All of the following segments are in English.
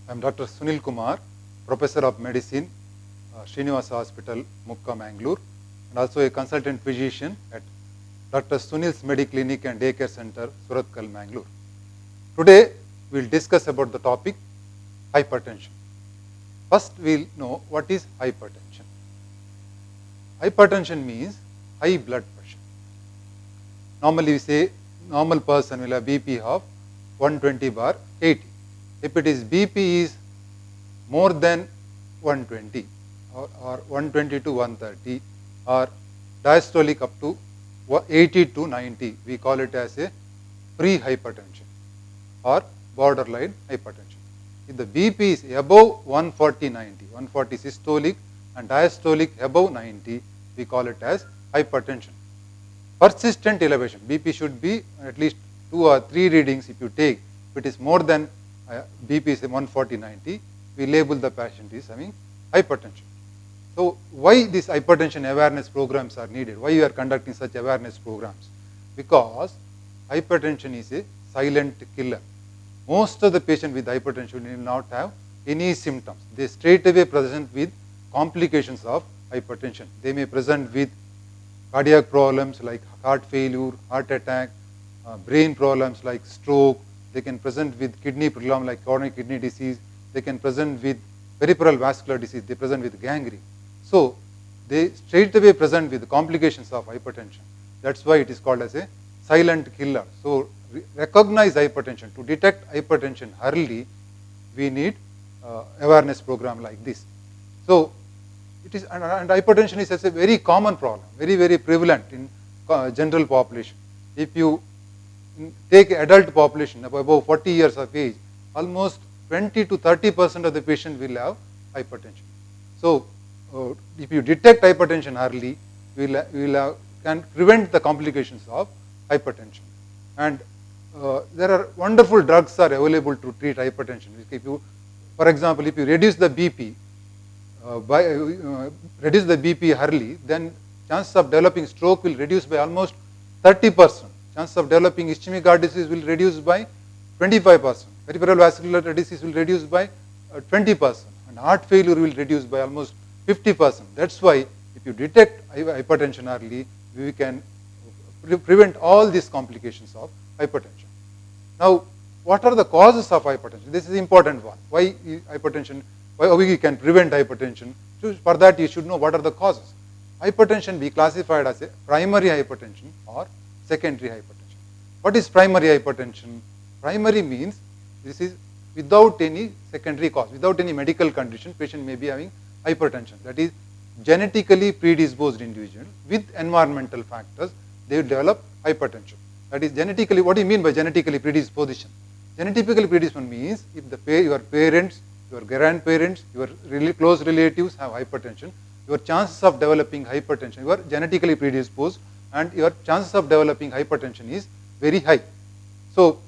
I am Dr. Sunil Kumar, Professor of Medicine, Srinivasa Hospital, Mukka, Mangalore, and also a consultant physician at Dr. Sunil's Mediclinic and Daycare Center, Surathkal, Mangalore. Today, we will discuss about the topic hypertension. First, we will know what is hypertension. Hypertension means high blood pressure. Normally, we say normal person will have BP of 120/80. If it is BP is more than 120 or 120 to 130 or diastolic up to 80 to 90, we call it as a pre-hypertension or borderline hypertension. If the BP is above 140/90, 140 systolic and diastolic above 90, we call it as hypertension. Persistent elevation, BP should be at least 2 or 3 readings if you take. If it is more than BP is 140/90, we label the patient is having hypertension. So, why these hypertension awareness programs are needed? Why you are conducting such awareness programs? Because hypertension is a silent killer. Most of the patients with hypertension will not have any symptoms. They straight away present with complications of hypertension. They may present with cardiac problems like heart failure, heart attack, brain problems like stroke. They can present with kidney problem like chronic kidney disease. They can present with peripheral vascular disease. They present with gangrene. So, they straight away present with complications of hypertension. That's why it is called as a silent killer. So, recognize hypertension. To detect hypertension early, we need awareness program like this. So, it is, and hypertension is a very common problem, very prevalent in general population. If you take adult population above 40 years of age, almost 20 to 30% of the patient will have hypertension. So, if you detect hypertension early, we will can prevent the complications of hypertension. And there are wonderful drugs are available to treat hypertension. If you, for example, if you reduce the BP reduce the BP early, then chances of developing stroke will reduce by almost 30%. Chances of developing ischemic heart disease will reduce by 25%. Peripheral vascular disease will reduce by 20%. And heart failure will reduce by almost 50%. That's why if you detect hypertension early, we can prevent all these complications of hypertension. Now, what are the causes of hypertension? This is the important one. Why hypertension? Why we can prevent hypertension? For that, you should know what are the causes. Hypertension be classified as a primary hypertension or secondary hypertension. What is primary hypertension? Primary means this is without any secondary cause, without any medical condition, patient may be having hypertension. That is genetically predisposed individual with environmental factors, they will develop hypertension. That is genetically, what do you mean by genetically predisposition? Genetically predisposition means if your parents, your grandparents, your really close relatives have hypertension, your chances of developing hypertension, you are genetically predisposed and your chances of developing hypertension is very high. So,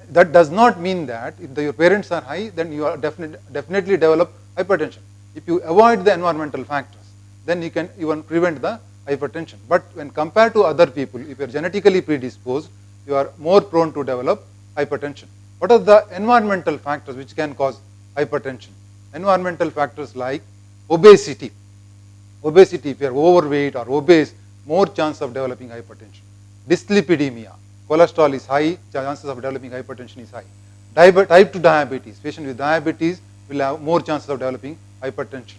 that does not mean that if your parents are high, then you are definitely develop hypertension. If you avoid the environmental factors, then you can even prevent the hypertension. But when compared to other people, if you are genetically predisposed, you are more prone to develop hypertension. What are the environmental factors which can cause hypertension? Environmental factors like obesity. Obesity, if you are overweight or obese, more chance of developing hypertension. Dyslipidemia, cholesterol is high, chances of developing hypertension is high. Type 2 diabetes, patient with diabetes will have more chances of developing hypertension.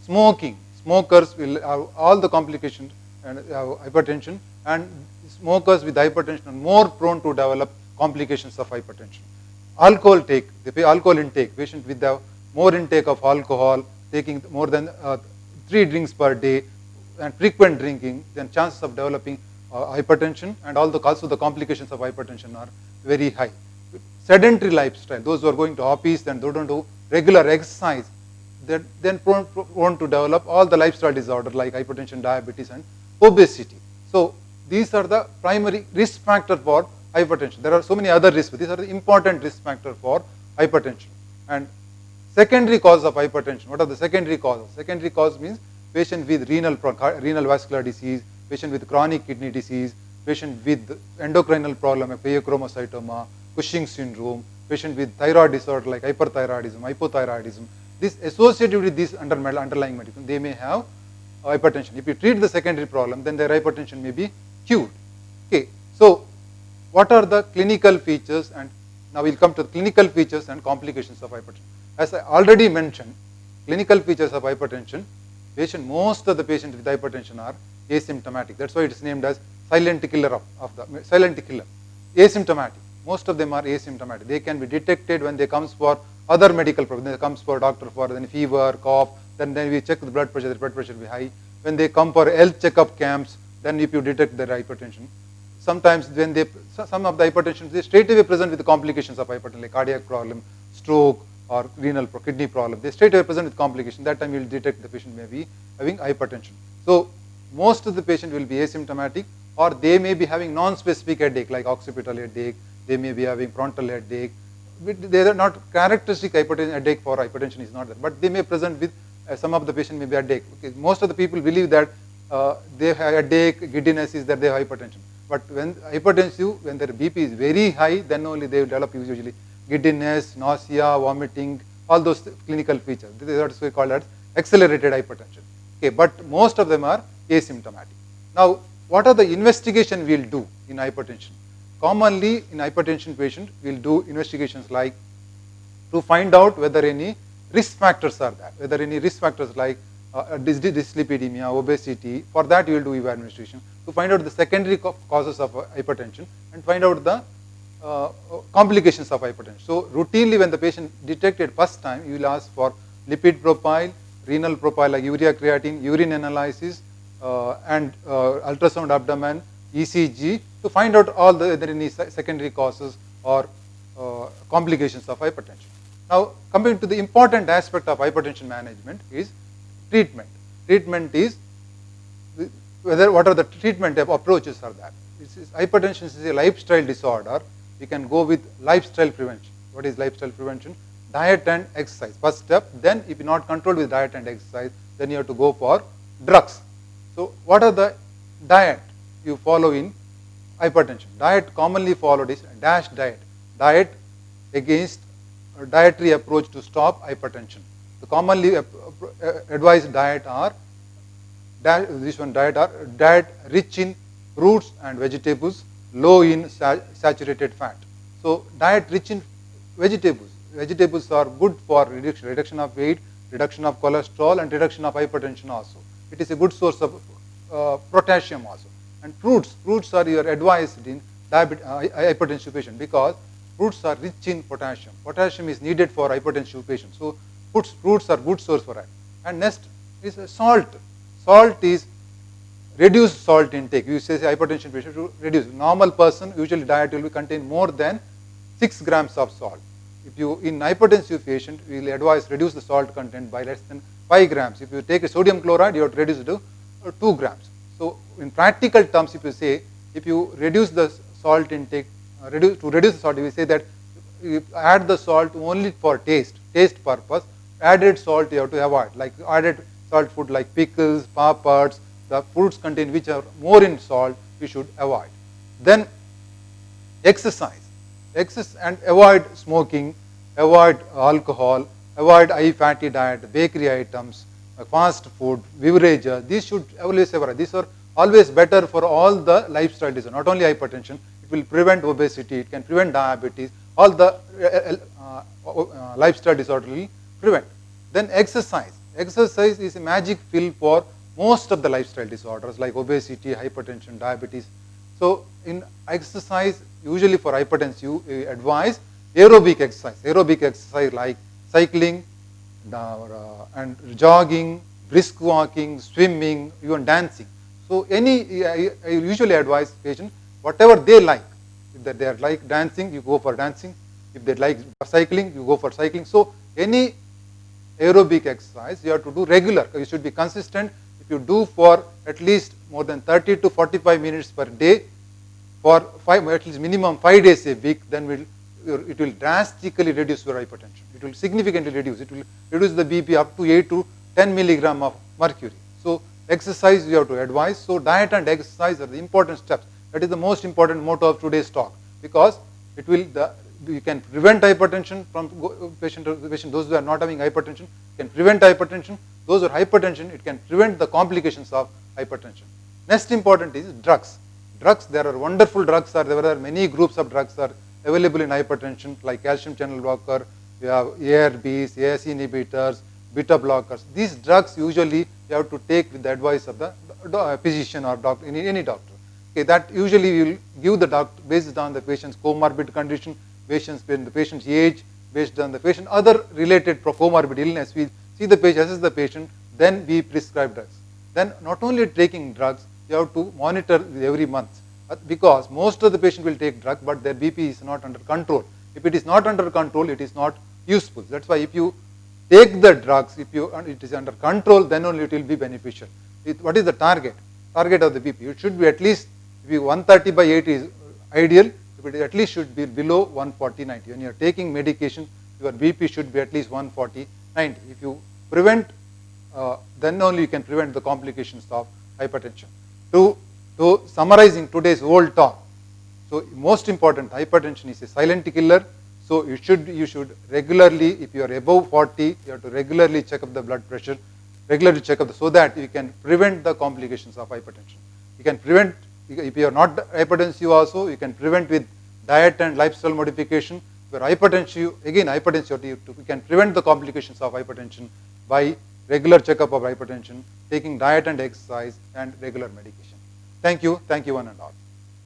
Smoking, smokers will have all the complications and hypertension, and smokers with hypertension are more prone to develop complications of hypertension. Alcohol intake, patient with the more intake of alcohol, taking more than 3 drinks per day and frequent drinking, then chances of developing hypertension and also the complications of hypertension are very high. Sedentary lifestyle, those who are going to office and they don't do regular exercise, they're then prone to develop all the lifestyle disorders like hypertension, diabetes and obesity. So, these are the primary risk factors for hypertension. There are so many other risks, but these are the important risk factors for hypertension. And secondary cause of hypertension, what are the secondary causes? Secondary cause means patient with renal vascular disease, patient with chronic kidney disease, patient with endocrinal problem, pheochromocytoma, Cushing syndrome, patient with thyroid disorder like hyperthyroidism, hypothyroidism, this associated with this underlying medication, they may have hypertension. If you treat the secondary problem, then their hypertension may be cured. Okay, so what are the clinical features? And now we'll come to the clinical features and complications of hypertension. As I already mentioned, clinical features of hypertension, most of the patients with hypertension are asymptomatic. That's why it is named as silent killer of the silent killer. Asymptomatic. Most of them are asymptomatic. They can be detected when they comes for other medical problems. They comes for doctor for then fever, cough, then we check the blood pressure will be high. When they come for health checkup camps, then if you detect their hypertension. Sometimes when some of the hypertension, they straight away present with the complications of hypertension, like cardiac problem, stroke, or renal kidney problem. They straight away present with complication. That time you will detect the patient may be having hypertension. So most of the patient will be asymptomatic, or they may be having non-specific headache like occipital headache. They may be having frontal headache. They are not characteristic hypertension headache for hypertension is not there, but they may present with some of the patient may be headache. Okay. Most of the people believe that they have headache, giddiness is that they have hypertension. But when hypertensive, when their BP is very high, then only they will develop usually giddiness, nausea, vomiting, all those clinical features. This is what we call as accelerated hypertension. Okay, but most of them are asymptomatic. Now, what are the investigation we will do in hypertension? Commonly in hypertension patient, we will do investigations like to find out whether any risk factors are there, whether any risk factors like dyslipidemia, obesity. For that you will do EVA investigation to find out the secondary causes of hypertension and find out the complications of hypertension. So routinely when the patient detected first time, you will ask for lipid profile, renal profile like urea creatine, urine analysis, and ultrasound abdomen, ECG to find out all the whether any secondary causes or complications of hypertension. Now coming to the important aspect of hypertension management is treatment. Treatment is what are the treatment approaches are that. Hypertension is a lifestyle disorder. We can go with lifestyle prevention. What is lifestyle prevention? Diet and exercise. First step. Then if you not controlled with diet and exercise, then you have to go for drugs. So what are the diet you follow in hypertension? Diet commonly followed is DASH diet. Diet against a dietary approach to stop hypertension. The commonly advised diet are diet rich in fruits and vegetables, low in saturated fat. So diet rich in vegetables. Vegetables are good for reduction of weight, reduction of cholesterol, and reduction of hypertension also. It is a good source of potassium also. And fruits are your advised in hypertensive patient because fruits are rich in potassium. Potassium is needed for hypertensive patients. So fruits are good source for that. And next is salt. Salt is reduced salt intake. You say hypertension patient to reduce. Normal person usually diet will contain more than 6 grams of salt. If you in hypertensive patient, we will advise reduce the salt content by less than 5 grams. If you take a sodium chloride, you have to reduce it to 2 grams. So in practical terms, if you say if you reduce the salt intake, to reduce the salt, we say that you add the salt only for taste purpose. Added salt you have to avoid, like added salt food like pickles, papads, the foods contain which are more in salt, we should avoid. Then exercise and avoid smoking, avoid alcohol, avoid high fatty diet, bakery items, fast food, beverages. These should always avoid. These are always better for all the lifestyle diseases, not only hypertension. It will prevent obesity, it can prevent diabetes, all the lifestyle disorder will prevent. Then exercise. Exercise is a magic pill for most of the lifestyle disorders like obesity, hypertension, diabetes. So in exercise, usually for hypertension, you advise aerobic exercise. Aerobic exercise like cycling and jogging, brisk walking, swimming, even dancing. So I usually advise patients whatever they like. If they like dancing, you go for dancing. If they like cycling, you go for cycling. So any aerobic exercise you have to do regular. You should be consistent. If you do for at least more than 30 to 45 minutes per day for at least minimum 5 days a week, then it will drastically reduce your hypertension. It will significantly reduce. It will reduce the BP up to 8 to 10 milligram of mercury. So exercise you have to advise. So diet and exercise are the important steps. That is the most important motto of today's talk because it will you can prevent hypertension from patient. Those who are not having hypertension can prevent hypertension. Those who are hypertension, it can prevent the complications of hypertension. Next important is drugs. Drugs, there are wonderful drugs. There are many groups of drugs are available in hypertension, like calcium channel blocker, you have ARBs, ASE inhibitors, beta blockers. These drugs usually you have to take with the advice of the physician or doctor, any doctor. Okay, that usually you will give the doctor based on the patient's comorbid condition, the patient's age, based on the patient other related comorbid illness. We see the patient, assess the patient, then we prescribe drugs. Then not only taking drugs, you have to monitor every month, because most of the patient will take drug, but their BP is not under control. If it is not under control, it is not useful. That's why if you take the drugs, if it is under control, then only it will be beneficial. What is the target? Target of the BP? It should be at least, if you 130 by 80 is ideal, if it at least should be below 140/90. When you are taking medication, your BP should be at least 140/90. If you prevent, then only you can prevent the complications of hypertension. To summarizing today's whole talk, so most important, hypertension is a silent killer. So you should regularly, if you are above 40, you have to regularly check up the blood pressure, so that you can prevent the complications of hypertension. You can prevent, if you are not hypertensive also, you can prevent with diet and lifestyle modification. If you are hypertensive, again hypertensive, you can prevent the complications of hypertension by regular checkup of hypertension, taking diet and exercise and regular medication. Thank you one and all.